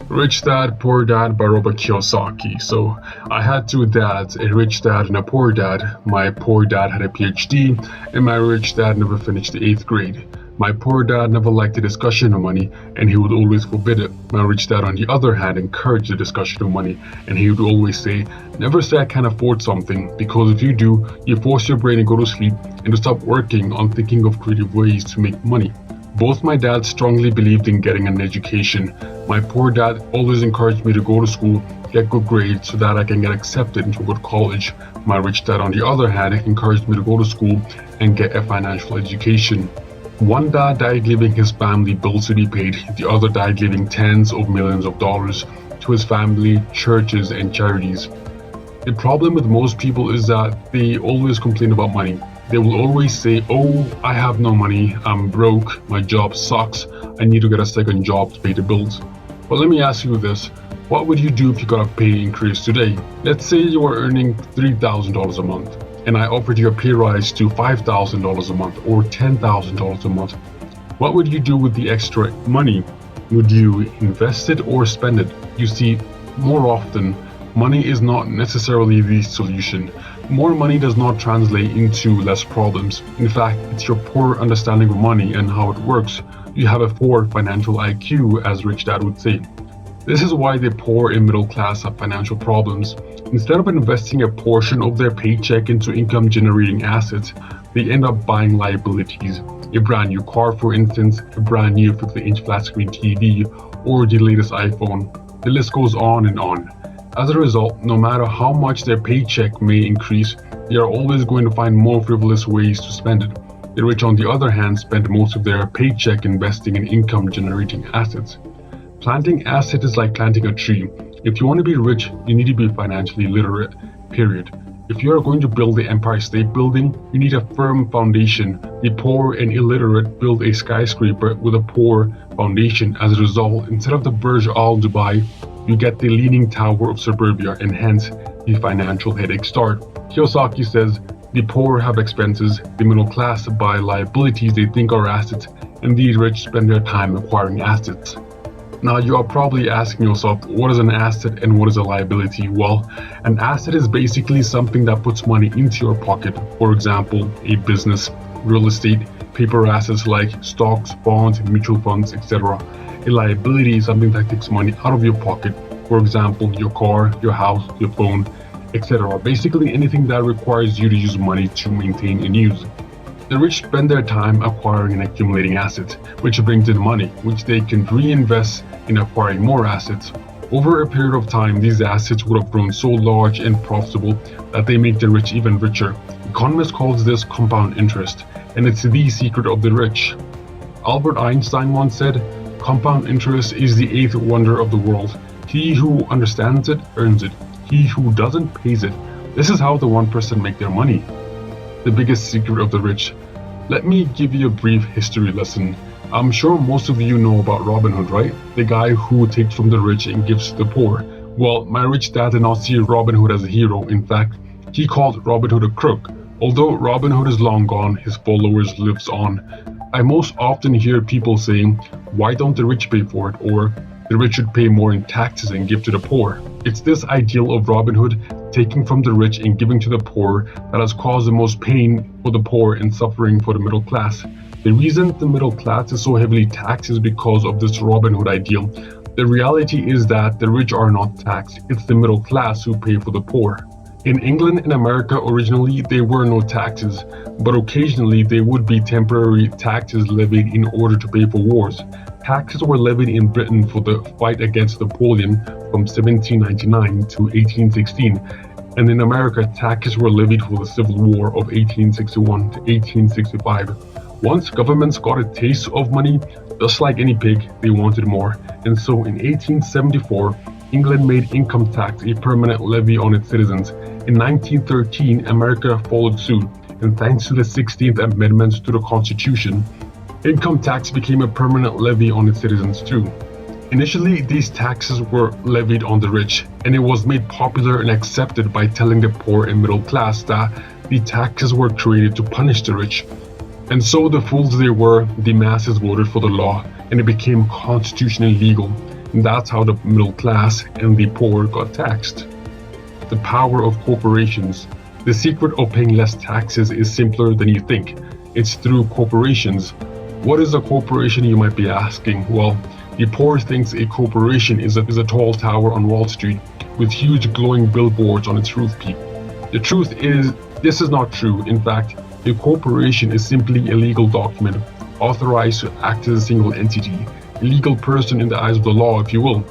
Rich Dad, Poor Dad by Robert Kiyosaki. So I had two dads, a rich dad and a poor dad. My poor dad had a PhD, and my rich dad never finished the eighth grade. My poor dad never liked the discussion of money, and he would always forbid it. My rich dad, on the other hand, encouraged the discussion of money, and he would always say, never say I can't afford something, because if you do, you force your brain to go to sleep and to stop working on thinking of creative ways to make money. Both my dads strongly believed in getting an education. My poor dad always encouraged me to go to school, get good grades so that I can get accepted into a good college. My rich dad, on the other hand, encouraged me to go to school and get a financial education. One dad died leaving his family bills to be paid, the other died leaving tens of millions of dollars to his family, churches, and charities. The problem with most people is that they always complain about money. They will always say, oh, I have no money, I'm broke, my job sucks, I need to get a second job to pay the bills. But let me ask you this, what would you do if you got a pay increase today? Let's say you are earning $3,000 a month, and I offered you a pay rise to $5,000 a month or $10,000 a month. What would you do with the extra money? Would you invest it or spend it? You see, more often, money is not necessarily the solution. More money does not translate into less problems. In fact, it's your poor understanding of money and how it works. You have a poor financial IQ, as Rich Dad would say. This is why the poor and middle class have financial problems. Instead of investing a portion of their paycheck into income generating assets, they end up buying liabilities. A brand new car, for instance, a brand new 50-inch flat screen TV, or the latest iPhone. The list goes on and on. As a result, no matter how much their paycheck may increase, they are always going to find more frivolous ways to spend it. The rich, on the other hand, spend most of their paycheck investing in income-generating assets. Planting assets is like planting a tree. If you want to be rich, you need to be financially literate, period. If you are going to build the Empire State Building, you need a firm foundation. The poor and illiterate build a skyscraper with a poor foundation. As a result, instead of the Burj Al Dubai, you get the Leaning Tower of Suburbia, and hence the financial headache start. Kiyosaki says, the poor have expenses, the middle class buy liabilities they think are assets, and the rich spend their time acquiring assets. Now you are probably asking yourself, what is an asset and what is a liability? Well, an asset is basically something that puts money into your pocket. For example, a business, real estate, paper assets like stocks, bonds, mutual funds, etc. A liability is something that takes money out of your pocket. For example, your car, your house, your phone, etc. Basically anything that requires you to use money to maintain and use. The rich spend their time acquiring and accumulating assets, which brings in money, which they can reinvest in acquiring more assets. Over a period of time, these assets would have grown so large and profitable that they make the rich even richer. Economists call this compound interest, and it's the secret of the rich. Albert Einstein once said, compound interest is the eighth wonder of the world. He who understands it earns it. He who doesn't pays it. This is how the 1% make their money. The biggest secret of the rich. Let me give you a brief history lesson. I'm sure most of you know about Robin Hood, right? The guy who takes from the rich and gives to the poor. Well, my rich dad did not see Robin Hood as a hero. In fact, he called Robin Hood a crook. Although Robin Hood is long gone, his followers lives on. I most often hear people saying, why don't the rich pay for it? Or the rich should pay more in taxes and give to the poor. It's this ideal of Robin Hood taking from the rich and giving to the poor that has caused the most pain for the poor and suffering for the middle class. The reason the middle class is so heavily taxed is because of this Robin Hood ideal. The reality is that the rich are not taxed, it's the middle class who pay for the poor. In England and America originally there were no taxes, but occasionally there would be temporary taxes levied in order to pay for wars. Taxes were levied in Britain for the fight against Napoleon from 1799 to 1816, and in America taxes were levied for the Civil War of 1861 to 1865. Once governments got a taste of money, just like any pig, they wanted more, and so in 1874, England made income tax a permanent levy on its citizens. In 1913, America followed suit, and thanks to the 16th Amendment to the Constitution, income tax became a permanent levy on its citizens too. Initially, these taxes were levied on the rich, and it was made popular and accepted by telling the poor and middle class that the taxes were created to punish the rich. And so the fools they were, the masses voted for the law, and it became constitutionally legal. And that's how the middle class and the poor got taxed. The power of corporations. The secret of paying less taxes is simpler than you think. It's through corporations. What is a corporation, you might be asking? Well, the poor thinks a corporation is a tall tower on Wall Street with huge glowing billboards on its roof peak. The truth is, this is not true. In fact, a corporation is simply a legal document, authorized to act as a single entity, a legal person in the eyes of the law, if you will.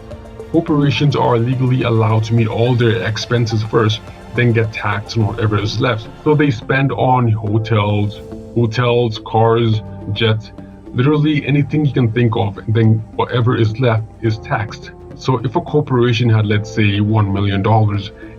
Corporations are legally allowed to meet all their expenses first, then get taxed on whatever is left. So they spend on hotels, cars, jets, literally anything you can think of, and then whatever is left is taxed. So if a corporation had, let's say, $1 million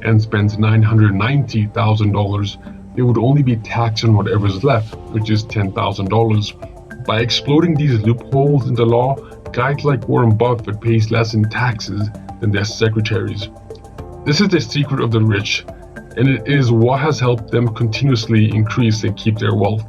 and spends $990,000, they would only be taxed on whatever is left, which is $10,000. By exploiting these loopholes in the law, guys like Warren Buffett pays less in taxes than their secretaries. This is the secret of the rich, and it is what has helped them continuously increase and keep their wealth.